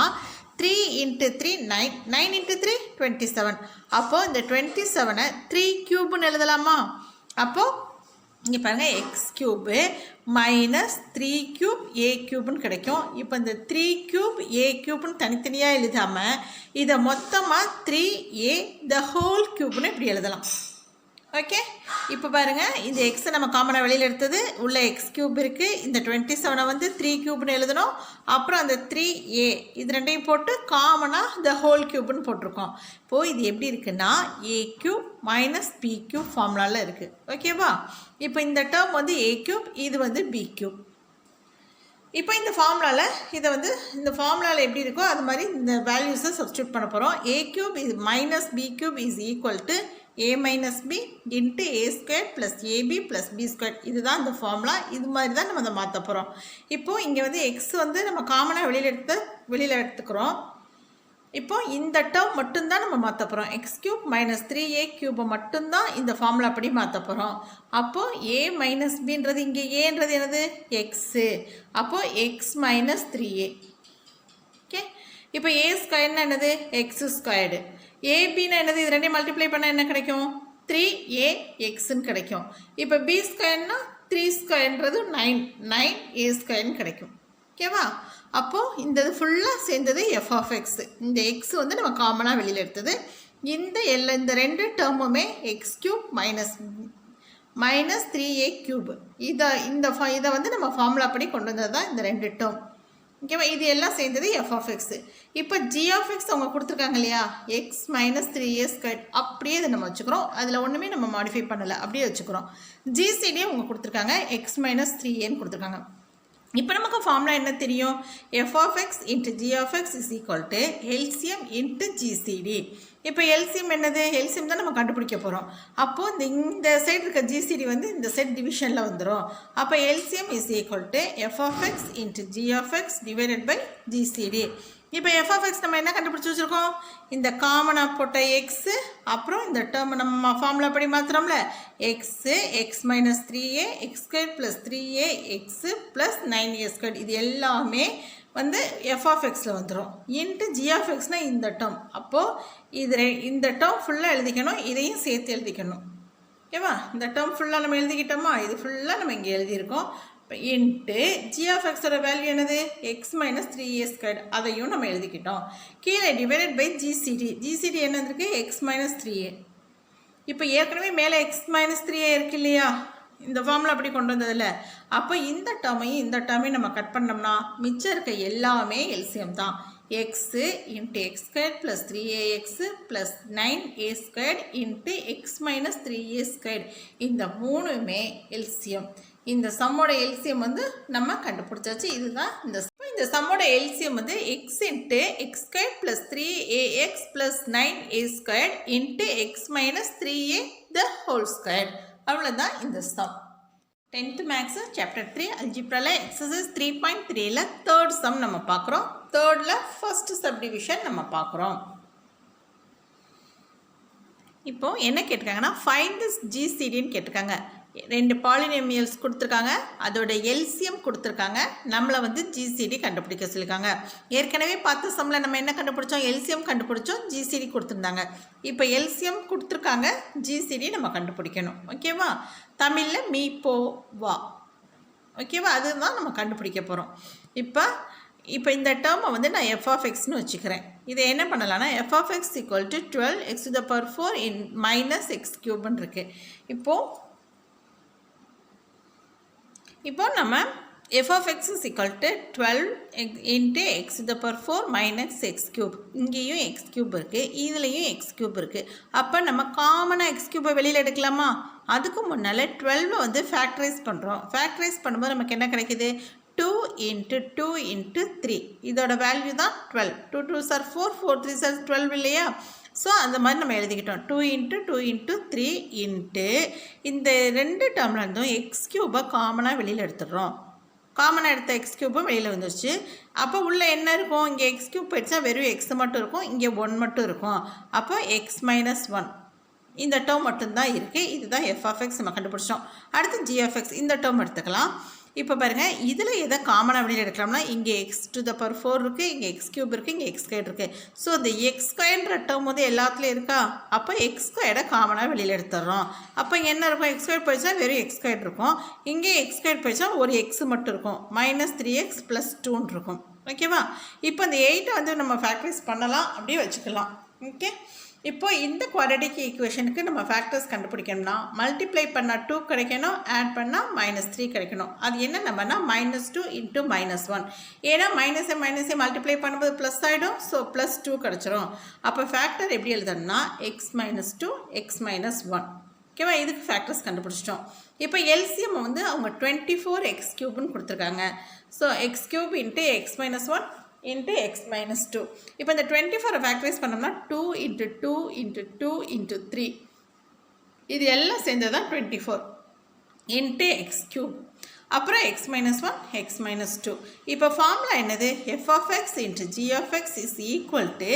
3 × 3 9, 9 × 3 27. அப்போது இந்த 27-ஐ 3 க்யூப்னு எழுதலாமா? அப்போது இங்கே பாருங்கள் எக்ஸ் க்யூபு மைனஸ் 3 க்யூப் ஏ க்யூப்னு கிடைக்கும். இப்போ இந்த 3 க்யூப் ஏ க்யூப்னு தனித்தனியாக எழுதாமல் இதை மொத்தமாக 3a த ஹோல் க்யூப்னு இப்படி எழுதலாம். ஓகே, இப்போ பாருங்கள் இந்த எக்ஸை நம்ம காமனாக வெளியில் எடுத்தது உள்ள எக்ஸ் க்யூப் இருக்குது. இந்த 27-ஐ வந்து 3 க்யூப்னு எழுதணும். அப்புறம் அந்த 3a இது ரெண்டையும் போட்டு காமனாக த ஹோல் க்யூப்னு போட்டிருக்கோம். இப்போது இது எப்படி இருக்குன்னா ஏ க்யூப் மைனஸ் பி க்யூப் ஃபார்முலாவில் இருக்குது. ஓகேவா? இப்போ இந்த டேர்ம் வந்து ஏ க்யூப், இது வந்து பி க்யூப். இப்போ இந்த ஃபார்முலாவில் இதை வந்து இந்த ஃபார்முலாவில் எப்படி இருக்கோ அது மாதிரி இந்த வேல்யூஸை சப்ஸ்டியூட் பண்ண போகிறோம். ஏ க்யூப் இது minus B cube is equal to a minus b into a squared plus ab plus b squared. இதுதான் இந்த ஃபார்முலா. இது மாதிரி தான் நம்ம அதை மாற்ற போகிறோம். இப்போது இங்கே வந்து எக்ஸ் வந்து நம்ம காமனாக வெளியில் எடுத்துக்கிறோம். இப்போது இந்த டேர்ம் மட்டும்தான் நம்ம மாற்ற போகிறோம். எக்ஸ் க்யூப் மைனஸ் 3a க்யூப்பை மட்டும்தான் இந்த ஃபார்முலா படி மாற்ற போகிறோம். அப்போது a மைனஸ் பின்றது இங்கே ஏன்றது என்னது எக்ஸு. அப்போது எக்ஸ் மைனஸ் 3a. ஓகே, இப்போ a ஸ்கொயர்னா என்னது எக்ஸ் ஸ்கொயர்டு. ஏபின்னா என்னது இது ரெண்டையும் மல்டிப்ளை பண்ணால் என்ன கிடைக்கும் 3axன்னு கிடைக்கும். இப்போ பி ஸ்கொயர்னா 3 ஸ்கொயர்ன்றது 9a ஸ்கொயர்னு கிடைக்கும். ஓகேவா? அப்போது இந்த இது ஃபுல்லாக சேர்ந்தது எஃப் ஆஃப் எக்ஸ். இந்த எக்ஸ் வந்து நம்ம காமனாக வெளியில் எடுத்தது. இந்த ரெண்டு டேர்முமே x cube minus 3a cube. இதை வந்து நம்ம ஃபார்முலா படி கொண்டு வந்தது தான் இந்த ரெண்டு டேர்ம். ஓகேவா? இது எல்லாம் சேர்ந்தது எஃப் ஆஃப் எக்ஸு. இப்போ ஜி ஆஃப் எக்ஸ் அவங்க கொடுத்துருக்காங்க இல்லையா எக்ஸ் மைனஸ் 3a ஸ்கொயர், அப்படியே இதை நம்ம வச்சுக்கிறோம். அதில் ஒன்றுமே நம்ம மாடிஃபை பண்ணலை, அப்படியே வச்சுக்கிறோம். ஜிசிடியே அவங்க கொடுத்துருக்காங்க எக்ஸ் மைனஸ் 3aன்னு கொடுத்துருக்காங்க. இப்போ நமக்கு ஃபார்முலா என்ன தெரியும்? F of X into G of X is equal to LCM into GCD. இப்போ எல்சிஎம் என்னது? எல்சிஎம் தான் நம்ம கண்டுபிடிக்க போகிறோம். அப்போது இந்த சைடு இருக்க ஜிசிடி வந்து இந்த சைட் டிவிஷனில் வந்துடும். அப்போ LCM is equal to F of X into G of X divided by GCD. இப்போ எஃப் ஆஃப் எக்ஸ் நம்ம என்ன கண்டுபிடிச்சி வச்சுருக்கோம்? இந்த காமனாக போட்ட எக்ஸு, அப்புறம் இந்த டேர்ம் நம்ம ஃபார்முலா படி மாத்திரம்ல x x minus 3a x square plus 3a x plus 9a square, இது எல்லாமே வந்து எஃப் ஆஃப் எக்ஸில் வந்துடும். இன்ட்டு ஜி ஆஃப் எக்ஸ்னால் இந்த டேர்ம். அப்போது இந்த டேர்ம் ஃபுல்லாக எழுதிக்கணும், இதையும் சேர்த்து எழுதிக்கணும். ஓகேவா? இந்த டேர்ம் ஃபுல்லாக நம்ம எழுதிக்கிட்டோமா? இது ஃபுல்லாக நம்ம இங்கே எழுதியிருக்கோம். இப்போ இன்ட்டு ஜி ஆஃப் எக்ஸோட வேல்யூ என்னது? எக்ஸ் மைனஸ் 3a ஸ்கொயர், அதையும் நம்ம எழுதிக்கிட்டோம். கீழே டிவைடட் பை ஜிசிடி. ஜிசிடி என்ன இருக்கு? X minus 3a. இப்போ ஏற்கனவே மேலே எக்ஸ் மைனஸ் 3a இருக்கு இல்லையா இந்த ஃபார்முலா அப்படி கொண்டு வந்ததில்ல. அப்போ இந்த டேர்மையும் நம்ம கட் பண்ணோம்னா மிச்சம் இருக்க எல்லாமே எல்சிஎம் தான். X into x square plus 3ax plus 9a square into x minus 3a square, இந்த மூணுமே எல்சிஎம். இந்த சம்மோட எல்சிஎம் வந்து நம்ம கண்டுபிடிச்சாச்சு. இதுதான் இந்த சம்மோட எல்சிஎம் வந்து x into x square plus 3ax plus 9a square into x minus 3a the whole square. அவ்வளோதான் இந்த சம். 10th மேக்ஸு சாப்டர் 3 அல்ஜிப்ராவில் எக்ஸசைஸ் 3.3ல் தேர்ட் சம் நம்ம பார்க்குறோம். தேர்டில் ஃபர்ஸ்ட் சப்டிவிஷன் நம்ம பார்க்குறோம். இப்போது என்ன கேட்டிருக்காங்கன்னா ஃபைண்ட் திஸ் ஜிசிடின்னு கேட்டிருக்காங்க. ரெண்டு பாலினாமியல்ஸ் கொடுத்துருக்காங்க, அதோட எல்சிஎம் கொடுத்துருக்காங்க, நம்மளை வந்து ஜிசிடி கண்டுபிடிக்க சொல்லியிருக்காங்க. ஏற்கனவே பார்த்த சம்மில் நம்ம என்ன கண்டுபிடிச்சோம்? எல்சிஎம் கண்டுபிடிச்சோம், ஜிசிடி கொடுத்துருந்தாங்க. இப்போ எல்சிஎம் கொடுத்துருக்காங்க, ஜிசிடி நம்ம கண்டுபிடிக்கணும். ஓகேவா? தமிழில் மீ போ வா. ஓகேவா? அதுதான் நம்ம கண்டுபிடிக்க போகிறோம். இப்போ இந்த டேர்மை வந்து நான் எஃப் ஆஃப் எக்ஸ்னு வச்சுக்கிறேன். இதை என்ன பண்ணலான்னா f of X equal to 12 x to the power 4 in minus x க்யூப்னு இருக்குது. இப்போ நம்ம f of x is equal to 12 into x to the power 4 minus x cube. இங்கேயும் x cube இருக்குது, இதுலேயும் x cube இருக்குது. அப்போ நம்ம காமனாக x cube வெளியில் எடுக்கலாமா? அதுக்கு முன்னால் 12 வந்து ஃபேக்டரைஸ் பண்ணுறோம். ஃபேக்டரைஸ் பண்ணும்போது நமக்கு என்ன கிடைக்கிது? 2 into 2 into 3. இதோட வேல்யூ தான் 12. 2 2s are 4, 4 3s are 12 இல்லையா? ஸோ அந்த மாதிரி நம்ம எழுதிக்கிட்டோம். 2 into 2 into 3 into இந்த ரெண்டு டேர்மில் இருந்தும் எக்ஸ் க்யூபை காமனாக வெளியில் எடுத்துடுறோம். காமனாக எடுத்த எக்ஸ் க்யூபும் வெளியில் வந்துடுச்சு. அப்போ உள்ளே என்ன இருக்கும்? இங்கே எக்ஸ் க்யூப் போயிடுச்சா வெறும் எக்ஸ் மட்டும் இருக்கும், இங்கே 1 மட்டும் இருக்கும். அப்போ எக்ஸ் மைனஸ் 1 இந்த டேர்ம் மட்டும்தான் இருக்குது. இதுதான் எஃப் ஆஃப் எக்ஸ் நம்ம கண்டுபிடிச்சோம். அடுத்து ஜி ஆஃப் எக்ஸ் இந்த டேர்ம் எடுத்துக்கலாம். இப்போ பாருங்கள் இதில் எதை காமனாக வெளியில் எடுக்கலாம்னா இங்கே எக்ஸ் டு த பவர் 4 இருக்குது, இங்கே எக்ஸ் கியூப் இருக்குது, இங்கே எக்ஸ் ஸ்கொயர் இருக்குது. ஸோ இந்த எக்ஸ் ஸ்கொயர்ன்ற டேர்ம் வந்து எல்லாத்துலேயும் இருக்கா, அப்போ எக்ஸ் ஸ்கொயரை காமனாக வெளியில் எடுத்துடுறோம். அப்போ என்ன இருக்கும், எக்ஸ் ஸ்கொயர் போயிடுச்சா வெறும் எக்ஸ் ஸ்கொயர் இருக்கும், இங்கே எக்ஸ் ஸ்கொயர் போயிடுச்சா ஒரு எக்ஸ் மட்டும் இருக்கும், -3x + 2 இருக்கும். ஓகேவா? இப்போ இந்த 8 வந்து நம்ம ஃபேக்டரைஸ் பண்ணலாம், அப்படியே வச்சுக்கலாம். ஓகே, இப்போ இந்த குவாட்ரேட்டிக் ஈக்குவேஷனுக்கு நம்ம ஃபேக்டர்ஸ் கண்டுபிடிக்கணும்னா மல்டிப்ளை பண்ணால் 2 கிடைக்கணும், ஆட் பண்ணால் -3 கிடைக்கணும். அது என்ன நம்பர்னா -2 × -1. ஏன்னா மைனஸை மல்டிப்ளை பண்ணும்போது ப்ளஸ் ஆகிடும். ஸோ +2 கிடச்சிரும். அப்போ ஃபேக்டர் எப்படி எழுதணும்னா x - 2 x - 1. ஓகேவா? இதுக்கு ஃபேக்டர்ஸ் கண்டுபிடிச்சிட்டோம். இப்போ எல்சிஎம் வந்து அவங்க 24x³ கொடுத்துருக்காங்க. So x³ × x - 1 into x minus 2. இப்போ இந்த 24 ஃபேக்டரைஸ் பண்ணோம்னா 2 × 2 × 2 × 3 இது எல்லாம் சேர்ந்தது தான் 24 into x³. அப்புறம் x minus 1 x minus 2. இப்போ ஃபார்முலா என்னது, f of x into g of x is equal to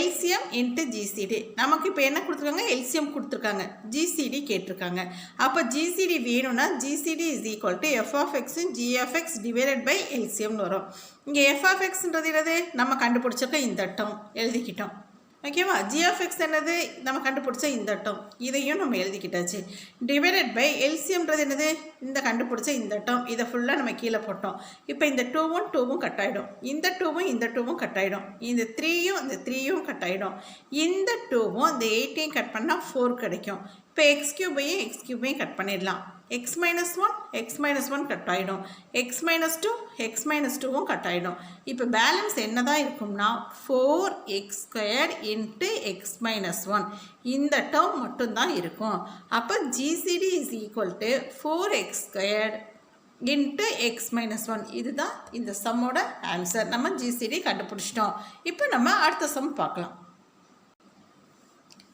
LCM into GCD. நமக்கு இப்போ என்ன கொடுத்துருக்காங்க, LCM கொடுத்துருக்காங்க, GCD கேட்டிருக்காங்க. அப்போ GCD வேணும்னா GCD is equal to f of x g of x divided by LCM வரும். இங்கே f of xன்றது என்னது, நம்ம கண்டுபிடிச்சிருக்க இந்த டேர்ம் எழுதிக்கிட்டோம். ஓகேவா? g of x என்னது, நம்ம கண்டுபிடிச்ச இந்த டேர்ம், இதையும் நம்ம எழுதிக்கிட்டாச்சு. டிவைடட் பை எல்சிஎம்ன்றது என்னது, இந்த கண்டுபிடிச்ச இந்த டேர்ம், இதை ஃபுல்லாக நம்ம கீழே போட்டோம். இப்போ இந்த 2ம் கட் ஆகிடும், இந்த 2ம் கட் ஆகிடும், இந்த 3யும் கட் ஆகிடும், இந்த 2ம் இந்த 8யும் கட் பண்ணால் 4 கிடைக்கும். இப்போ x³ கட் பண்ணிடலாம். x minus 1 x minus 1 cut ஆகிடும், x minus 2 x minus 2வும் கட் ஆகிடும். இப்போ பேலன்ஸ் என்ன தான் இருக்கும்னா 4x² × x minus 1 இந்த டேர்ம் மட்டும்தான் இருக்கும். அப்போ GCD is equal to 4x² × x minus 1. இதுதான் இந்த சம்மோட ஆன்சர். நம்ம GCD கண்டுபிடிச்சிட்டோம். இப்போ நம்ம அடுத்த சம் பார்க்கலாம்.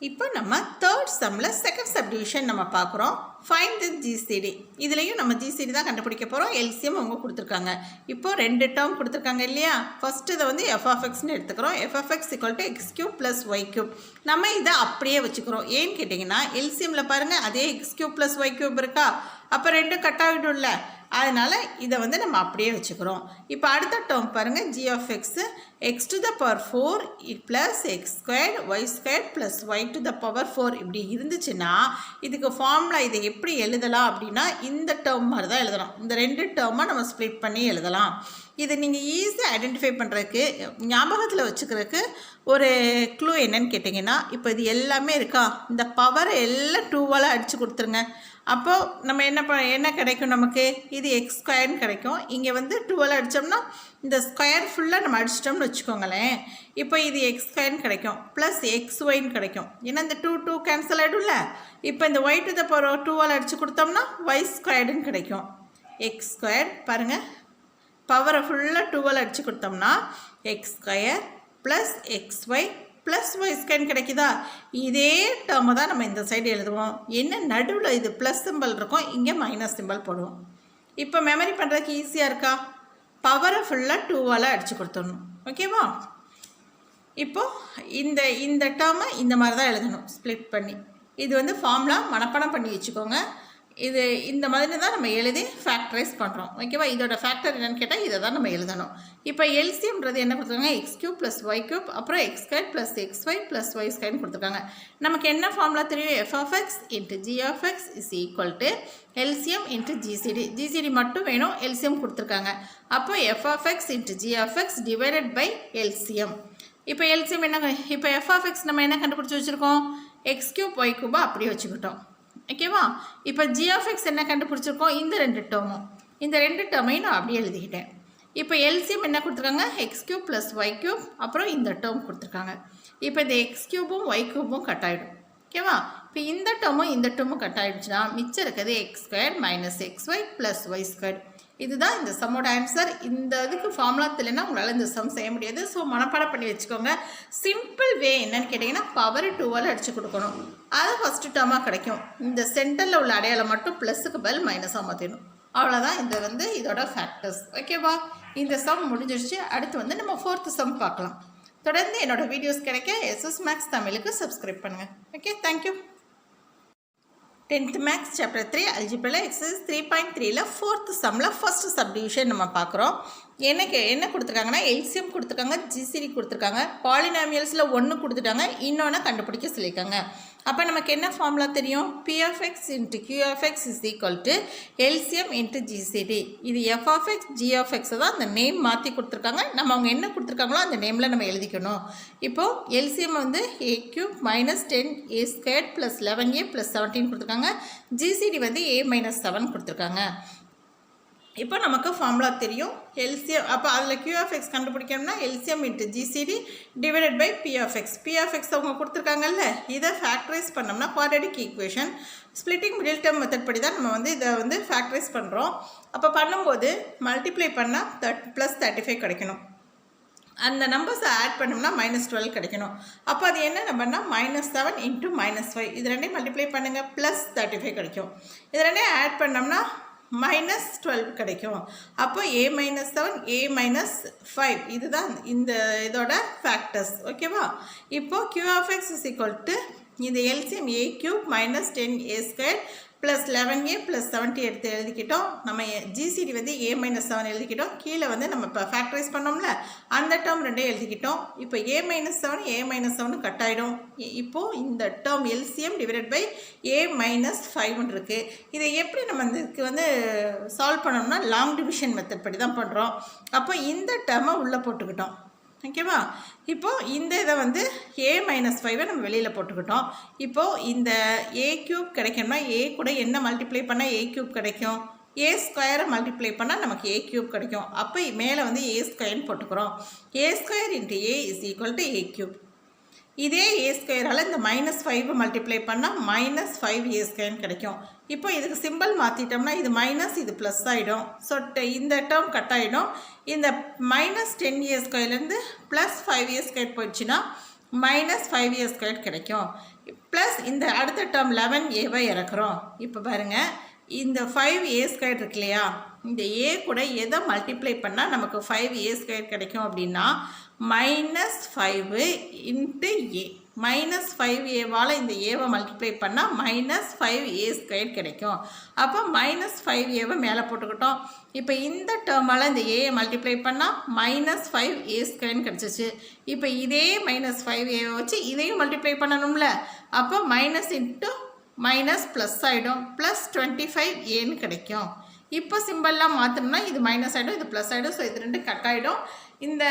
இப்போ நம்ம தேர்ட் சம்மில் செகண்ட் சப்டிவிஷன் நம்ம பார்க்குறோம். ஃபைண்ட் தி GCD. இதுலேயும் நம்ம GCD தான் கண்டுபிடிக்க போகிறோம். எல்சிஎம் அவங்க கொடுத்துருக்காங்க. இப்போது 2 டேர்ம் கொடுத்துருக்காங்க இல்லையா. ஃபஸ்ட்டு இதை வந்து f of xன்னு எடுத்துக்கிறோம். f of x = x³ + y³. நம்ம இதை அப்படியே வச்சுக்கிறோம். ஏன்னு கேட்டிங்கன்னா எல்சிஎம்மில் பாருங்கள் அதே x³ + y³ இருக்கா, அப்போ 2 கட் ஆகிடும்ல, அதனால் இதை வந்து நம்ம அப்படியே வச்சுக்கிறோம். இப்போ அடுத்த டேர்ம் பாருங்கள், g of x x⁴ + x² y² + y⁴ இப்படி இருந்துச்சுன்னா இதுக்கு ஃபார்முலா இதை எப்படி எழுதலாம் அப்படின்னா இந்த டேர்ம் மாதிரி தான் எழுதலாம். இந்த 2 டேர்மாக நம்ம ஸ்ப்ளிட் பண்ணி எழுதலாம். இதை நீங்கள் ஈஸியாக ஐடென்டிஃபை பண்ணுறதுக்கு, ஞாபகத்தில் வச்சுக்கிறதுக்கு ஒரு க்ளூ என்னன்னு கேட்டிங்கன்னா, இப்போ இது எல்லாமே இருக்கா, இந்த பவரை எல்லாம் 2ஆல் அடித்து கொடுத்துருங்க. அப்போது நம்ம என்ன கிடைக்கும், நமக்கு இது x² கிடைக்கும். இங்கே வந்து 2ஆல் அடித்தோம்னா இந்த ஸ்கொயர் ஃபுல்லாக நம்ம அடிச்சிட்டோம்னு வச்சுக்கோங்களேன். இப்போ இது x² கிடைக்கும், ப்ளஸ் xyன்னு கிடைக்கும். ஏன்னா இந்த 2 கேன்சல் ஆகிடும்ல. இப்போ இந்த y⁴ 2ஆல் அடித்து கொடுத்தோம்னா y² கிடைக்கும். x² பாருங்கள், பவரை ஃபுல்லாக 2ஆல் அடித்து கொடுத்தோம்னா x² plus xy plus y² கிடைக்குதா. இதே டேர்மை தான் நம்ம இந்த சைடு எழுதுவோம். என்ன நடுவில் இது ப்ளஸ் சிம்பிள் இருக்கும், இங்கே மைனஸ் சிம்பிள் போடுவோம். இப்போ மெமரி பண்ணுறதுக்கு ஈஸியாக இருக்கா, பவரை ஃபுல்லாக 2ஆல் அடித்து கொடுத்துடணும். ஓகேவா? இப்போது இந்த டேர்மை இந்த மாதிரி தான் எழுதணும், ஸ்ப்ளிட் பண்ணி. இது வந்து ஃபார்முலா மனப்பாடம் பண்ணி வச்சுக்கோங்க. இது இந்த மாதிரி தான் நம்ம எழுதி ஃபேக்டரைஸ் பண்ணுறோம். ஓகேவா? இதோட ஃபேக்டர் என்னென்னு கேட்டால் இதை தான் நம்ம எழுதணும். இப்போ எல்சிஎம்ன்றது என்ன கொடுத்துருக்காங்க, x³ + y³, அப்புறம் x² + xy + y² கொடுத்துருக்காங்க. நமக்கு என்ன ஃபார்முலா தெரியும், f of x × g of x is equal to LCM × GCD. GCD மட்டும் வேணும், LCM கொடுத்துருக்காங்க. அப்போ f of x × g of x divided by LCM. இப்போ LCM என்ன, இப்போ f of x நம்ம என்ன கண்டுபிடிச்சி வச்சுருக்கோம், x³ y³ அப்படியே வச்சுக்கிட்டோம். ஓகேவா? இப்போ g of x என்ன கண்டுபிடிச்சிருக்கோம், இந்த 2 டேர்மும், இந்த 2 டேர்மையும் நான் அப்படியே எழுதிக்கிட்டேன். இப்போ எல்சிஎம் என்ன கொடுத்துருக்காங்க, x³ + y³, அப்புறம் இந்த டேர்ம் கொடுத்துருக்காங்க. இப்போ இந்த x³ y³ கட் ஆகிடும். ஓகேவா? இப்போ இந்த டேர்மும் கட் ஆகிடுச்சுன்னா மிச்சம் இருக்கிறது x² - xy + y². இதுதான் இந்த சம்மோட ஆன்சர். இந்த இதுக்கு ஃபார்முலா தெரியலன்னா உங்களால் இந்த சம் செய்ய முடியாது. ஸோ மனப்பாடம் பண்ணி வச்சுக்கோங்க. சிம்பிள் வே என்னன்னு கேட்டிங்கன்னா, பவர் 2ஆல் அடித்து கொடுக்கணும். அது ஃபஸ்ட்டு டேர்மாக கிடைக்கும். இந்த சென்டரில் உள்ள அடையாளம் மட்டும் ப்ளஸுக்கு பதில் மைனஸாக மாற்றிடணும். அவ்வளோதான் இது வந்து இதோட ஃபேக்டர்ஸ். ஓகேவா? இந்த சம் முடிஞ்சிடுச்சு. அடுத்து வந்து நம்ம 4th சம் பார்க்கலாம். தொடர்ந்து என்னோடய வீடியோஸ் கிடைக்க SS Max தமிழுக்கு சப்ஸ்கிரைப் பண்ணுங்கள். Okay, thank you. 10th Maths Chapter 3 Algebra Exercise 3.3ல 4th Sumல first subdivision நம்ம பார்க்குறோம். என்ன கொடுத்துருக்காங்கன்னா LCM கொடுத்துருக்காங்க, GCD கொடுத்துருக்காங்க, பாலினாமியல்ஸில் ஒன்று கொடுத்துட்டாங்க, இன்னொன்று கண்டுபிடிக்க சொல்லியிருக்காங்க. அப்போ நமக்கு என்ன ஃபார்முலா தெரியும்? P of x into Q of x is equal to LCM into GCD. இது F of x, G of x தான் அந்த நேம் மாற்றி கொடுத்துருக்காங்க. நம்ம அவங்க என்ன கொடுத்துருக்காங்களோ அந்த நேமில் நம்ம எழுதிக்கணும். இப்போது LCM வந்து a cube minus 10a squared plus 11a plus 17 கொடுத்துருக்காங்க. GCD வந்து a minus 7 கொடுத்துருக்காங்க. இப்போ நமக்கு ஃபார்முலா தெரியும் LCM. அப்போ அதில் Q of x கண்டுபிடிக்கணும்னா LCM into GCD divided by P of x. P of x அவங்க கொடுத்துருக்காங்கல்ல, இதை ஃபேக்டரைஸ் பண்ணோம்னா quadratic equation splitting middle term method படி தான் நம்ம வந்து இதை வந்து ஃபேக்டரைஸ் பண்ணுறோம். அப்போ பண்ணும்போது மல்டிப்ளை பண்ணால் +35 கிடைக்கணும். அந்த நம்பர்ஸை ஆட் பண்ணோம்னா -12 கிடைக்கணும். அப்போ அது என்ன நம்பர்னா -7 into -5. இது ரெண்டையும் மல்டிப்ளை பண்ணுங்கள், +35 கிடைக்கும். இது ரெண்டையும் ஆட் பண்ணோம்னா -12 கிடைக்கும். அப்போ a - 7 a - 5 இதுதான் இந்த இதோட ஃபேக்டர்ஸ். ஓகேவா? இப்போ Q of x is equal to இந்த LCM a cube minus 10a squared plus 11a plus 70 எடுத்து எழுதிக்கிட்டோம். நம்ம GCD வந்து a - 7 எழுதிக்கிட்டோம். கீழே வந்து நம்ம இப்போ ஃபேக்டரைஸ் பண்ணோம்ல, அந்த டேர்ம் ரெண்டே எழுதிக்கிட்டோம். இப்போ a - 7 a - 7 கட் ஆகிடும். இப்போது இந்த term LCM divided by a - 5 இருக்குது. இதை எப்படி நம்ம இதுக்கு வந்து சால்வ் பண்ணோம்னா லாங் டிவிஷன் மெத்தட் படி தான் பண்ணுறோம். அப்போ இந்த டேர்மை உள்ளே போட்டுக்கிட்டோம். ஓகேவா? இப்போது இந்த இதை வந்து a - 5 நம்ம வெளியில் போட்டுக்கிட்டோம். இப்போது இந்த a க்யூப் கிடைக்கணும்னா a கூட என்ன மல்டிப்ளை பண்ணால் a க்யூப் கிடைக்கும்? a ஸ்கொயரை மல்டிப்ளை பண்ணால் நமக்கு a க்யூப் கிடைக்கும். அப்போ மேலே வந்து a ஸ்கொயர்னு போட்டுக்கிறோம். a square into a is equal to a cube. இதே a ஸ்கொயரால் இந்த -5 மல்டிப்ளை பண்ணால் -5a ஸ்கொயர்னு கிடைக்கும். இப்போ இதுக்கு சிம்பிள் மாற்றிட்டோம்னா இது மைனஸ் இது ப்ளஸ் ஆகிடும். ஸோ இந்த டேர்ம் கட் ஆகிடும். இந்த -10a ஸ்கொயர்லேருந்து +5a ஸ்கொயர் போயிடுச்சுன்னா -5a ஸ்கொயர் கிடைக்கும். ப்ளஸ் இந்த அடுத்த டேர்ம் 11aவை இறக்குறோம். இப்போ பாருங்கள், இந்த 5a ஸ்கொயர் இருக்கு இல்லையா, இந்த a கூட எதை மல்டிப்ளை பண்ணால் நமக்கு 5a ஸ்கொயர் கிடைக்கும் அப்படின்னா -5 இன்ட்டு a. -5aவால் இந்த ஏவை மல்டிப்ளை பண்ணால் -5a ஸ்கொயர் கிடைக்கும். அப்போ -5aவை மேலே போட்டுக்கிட்டோம். இப்போ இந்த டேர்மால் இந்த ஏயை மல்டிப்ளை பண்ணால் -5a ஸ்கொயர்னு கிடச்சிச்சு. இப்போ இதே -5aவை வச்சு இதையும் மல்டிப்ளை பண்ணணும்ல, அப்போ மைனஸ் இன்ட்டு மைனஸ் ப்ளஸ் ஆகிடும், +25aன்னு கிடைக்கும். இப்போ சிம்பிள்லாம் மாற்றணும்னா இது மைனஸ் ஆகிடும், இது ப்ளஸ் ஆகிடும். ஸோ இது ரெண்டு கட் ஆகிடும். இந்த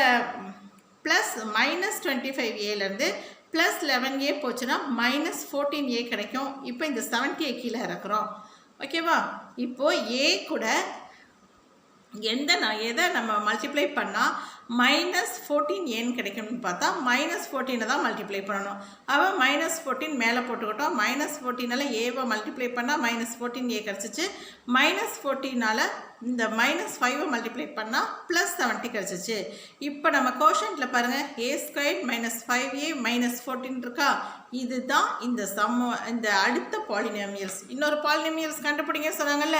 ப்ளஸ் -25aலேருந்து +11a போச்சுன்னா -14a கிடைக்கும். இப்போ இந்த 70a கீழே இறக்குறோம். ஓகேவா? இப்போது a கூட எதை நம்ம மல்டிப்ளை பண்ணால் -14aன்னு கிடைக்கணும்னு பார்த்தா -14 தான் மல்டிப்ளை பண்ணணும். அவன் -14 மேலே போட்டுக்கிட்டோம். -14ஆல் ஏவை மல்டிப்ளை பண்ணால் -14a கிடச்சிச்சு. -14ஆல் இந்த -5 மல்டிப்ளை பண்ணால் +70 கிடச்சிச்சு. இப்போ நம்ம கோஷன்ட்டில் பாருங்கள், a ஸ்கொயர் -5a -14 இருக்கா? இதுதான் இந்த அடுத்த பாலினாமியல்ஸ். இன்னொரு பாலினாமியல்ஸ் கண்டுபிடிங்க சொன்னாங்கல்ல,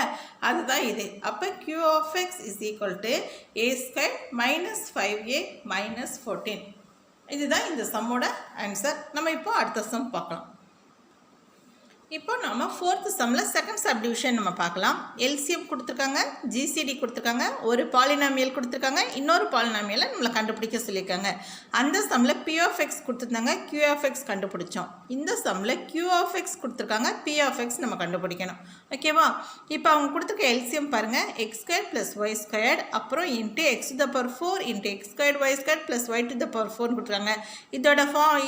அதுதான் இது. அப்போ Q of x is equal to a square -5a -14. இதுதான் இந்த சம்மோட ஆன்சர். நம்ம இப்போ அடுத்த சம் பார்க்கலாம். இப்போ நம்ம 4th சம்மில் செகண்ட் சப்டிவிஷன் நம்ம பார்க்கலாம். எல்சிஎம் கொடுத்துருக்காங்க, ஜிசிடி கொடுத்துருக்காங்க, ஒரு பாலினாமியல் கொடுத்துருக்காங்க, இன்னொரு பாலினாமியலை நம்மளை கண்டுபிடிக்க சொல்லியிருக்காங்க. அந்த சம்மில் P of x கொடுத்துருந்தாங்க, Q of x கண்டுபிடிச்சோம். இந்த சம்மில் Q of x கொடுத்துருக்காங்க, P of x நம்ம கண்டுபிடிக்கணும். ஓகேவா? இப்போ அவங்க கொடுத்துருக்க எல்சிஎம் பாருங்கள், x² + y², அப்புறம் into x⁴ into x² y² + y⁴ கொடுத்துருக்காங்க.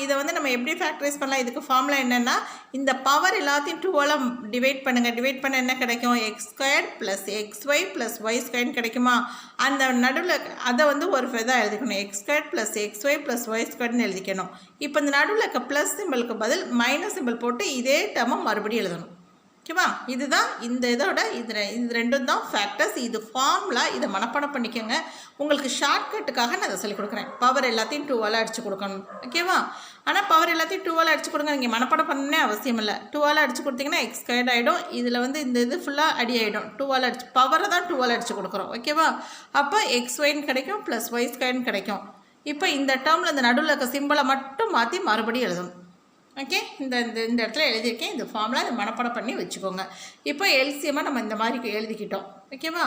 இதை வந்து நம்ம எப்படி ஃபேக்டரைஸ் பண்ணலாம்? இதுக்கு ஃபார்முலா என்னென்னா, இந்த பவர் எல்லாத்தையும் 2ஆல் டிவைட் பண்ண என்ன கிடைக்கும்? x² + xy + y² கிடைக்குமா? அந்த நடுவில் அதை வந்து ஒரு இதாக எழுதிக்கணும், x² + xy + y²ன்னு எழுதிக்கணும். இப்போ இந்த நடுவில் இருக்க ப்ளஸ் சிம்பிளுக்கு பதில் மைனஸ் சிம்பிள் போட்டு இதே டேர்மை மறுபடியும் எழுதணும். ஓகேவா? இதுதான் இந்த இதோட இது ரெண்டும் தான் ஃபேக்டர்ஸ். இது ஃபார்முலா. இதை மனப்பாடம் பண்ணிக்கோங்க. உங்களுக்கு ஷார்ட்கட்டுக்காக நான் அதை சொல்லிக் கொடுக்குறேன். பவர் எல்லாத்தையும் 2ஆல் அடித்து கொடுக்கணும். ஓகேவா? ஆனால் பவர் எல்லாத்தையும் 2ஆல் அடித்து கொடுங்க. நீங்கள் மனப்பாடம் பண்ணணுன்னே அவசியம் இல்லை. 2ஆல் அடித்து கொடுத்தீங்கன்னா x² ஆகிடும். இதில் வந்து இந்த இது ஃபுல்லாக அடி ஆகிடும். 2ஆல் அடிச்சு பவரை தான் 2ஆல் அடித்து கொடுக்குறோம். ஓகேவா? அப்போ xyன்னு கிடைக்கும், +y² கிடைக்கும். இப்போ இந்த டேர்மில் இந்த நடுவில் இருக்க சிம்பிளை மட்டும் மாற்றி மறுபடியும் எழுதணும். ஓகே, இந்த இந்த இந்த இடத்துல எழுதியிருக்கேன். இந்த ஃபார்முலா இதை மனப்பாடம் பண்ணி வச்சுக்கோங்க. இப்போ எல்சிஎம்மாக நம்ம இந்த மாதிரி எழுதிக்கிட்டோம். ஓகேவா?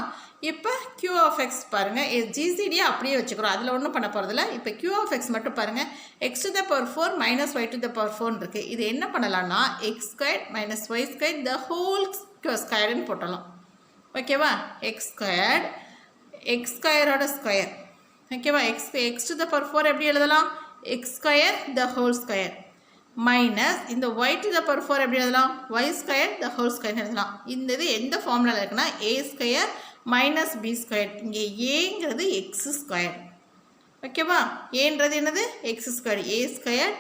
இப்போ q ஆஃப் எக்ஸ் பாருங்கள், ஜிசிடியை அப்படியே வச்சுக்கிறோம், அதில் ஒன்றும் பண்ண போகிறதில்ல. இப்போ q ஆஃப் எக்ஸ் மட்டும் பாருங்கள், X to the power 4 minus Y to the power 4 இருக்குது. இது என்ன பண்ணலாம்னா X square minus Y square the whole ஸ்கொயர்னு போட்டலாம். ஓகேவா? எக்ஸ் ஸ்கொயரோட ஸ்கொயர். ஓகேவா? எக்ஸ் டு த பவர் 4 எப்படி எழுதலாம்? X square the whole square minus இந்த y டு த பவர் 4 எப்படி எழுதலாம்? ஒய் ஸ்கொயர் த ஹோல் ஸ்கொயர்னு எழுதலாம். இந்த இது எந்த ஃபார்முலாவில் இருக்குன்னா a square minus b square. இங்கே ஏங்கிறது எக்ஸ் ஸ்கொயர். ஓகேவா? ஏன்றது என்னது? X square. A square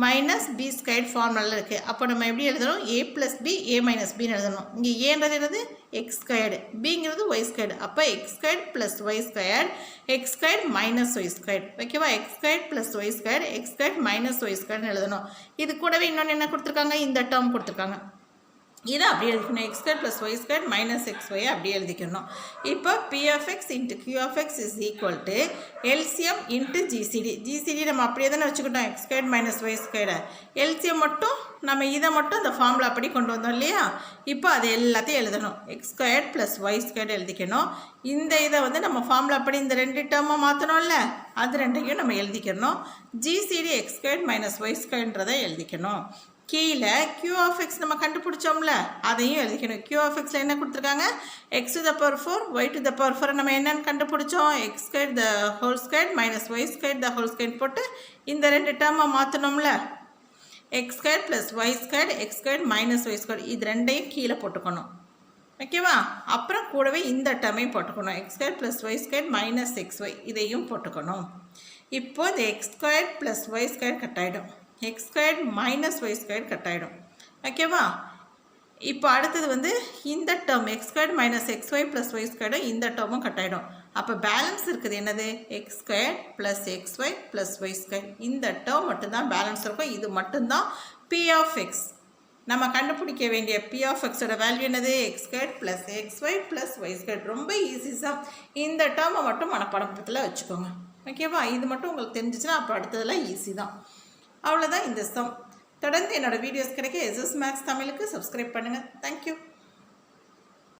minus b square ஃபார்முலாவில் இருக்குது. அப்போ நம்ம எப்படி எழுதணும்? A plus b a minus பின்னு எழுதணும். இங்கே ஏன்றது என்னது? எக்ஸ் ஸ்கொயர்டு, பிங்கிறது ஒய் ஸ்கொயர்டு. அப்போ x square plus Y square, x square minus Y square. ஓகேவா? X square plus Y square, x square minus y ஸ்கொயர்னு எழுதணும். இது கூடவே இன்னொன்று என்ன கொடுத்துருக்காங்க? இந்த டேர்ம் கொடுத்துருக்காங்க. இதை அப்படியே எழுதிக்கணும். X square plus Y square minus X Y அப்படியே எழுதிக்கணும். இப்போ P of X into Q of X is equal to LCM into GCD. GCD நம்ம அப்படியே தானே வச்சுக்கிட்டோம், X square minus Y square. LCM மட்டும் நம்ம இதை மட்டும் இந்த ஃபார்முலா அப்படி கொண்டு வந்தோம் இல்லையா? இப்போ அது எல்லாத்தையும் எழுதணும். X square plus Y square எழுதிக்கணும். இந்த இதை வந்து நம்ம ஃபார்முலா அப்படி இந்த ரெண்டு டேர்மாக மாற்றணும்ல, அது ரெண்டையும் நம்ம எழுதிக்கணும். GCD x square minus y ஸ்கொயர்ன்றதை எழுதிக்கணும். கீழே q ஆஃப் எக்ஸ் நம்ம கண்டுபிடிச்சோம்ல, அதையும் எழுதிக்கணும். q ஆஃப் எக்ஸில் என்ன கொடுத்துருக்காங்க? X to the power 4 y to the power 4 நம்ம என்னென்னு கண்டுபிடிச்சோம்? X square the whole square minus Y square the whole square போட்டு இந்த ரெண்டு டேர்மை மாற்றணும்ல. X square plus Y square, x square minus Y square, இது ரெண்டையும் கீழே போட்டுக்கணும். ஓகேவா? அப்புறம் கூடவே இந்த டேர்மையும் போட்டுக்கணும். X square plus Y square minus X y இதையும் போட்டுக்கணும். இப்போ இந்த x square plus Y square cut ஆகிடும். X square minus Y square cut ஆகிடும். ஓகேவா? இப்போ அடுத்தது வந்து இந்த term x square minus X Y plus y ஸ்கொயரும் இந்த டேர்மும் கட் ஆகிடும். அப்போ பேலன்ஸ் இருக்குது என்னது? X square plus X Y plus Y square. இந்த டேர்ம் மட்டும்தான் பேலன்ஸ் இருக்கும். இது மட்டும்தான் பி ஆஃப் எக்ஸ். நம்ம கண்டுபிடிக்க வேண்டிய பி ஆஃப் எக்ஸோட வேல்யூ என்னது? X square plus X Y plus Y square. ரொம்ப ஈஸி தான். இந்த டேர்மை மட்டும் மனப்பாடத்தில் வச்சுக்கோங்க. ஓகேவா? இது மட்டும் உங்களுக்கு தெரிஞ்சிச்சுன்னா அப்போ அடுத்ததெல்லாம் ஈஸி தான். அவ்வளோதான் இந்த சம். தொடர்ந்து என்னோடய வீடியோஸ் கிடைக்க எஸ்எஸ் மேக்ஸ் தமிழுக்கு சப்ஸ்கிரைப் பண்ணுங்கள். தேங்க்யூ.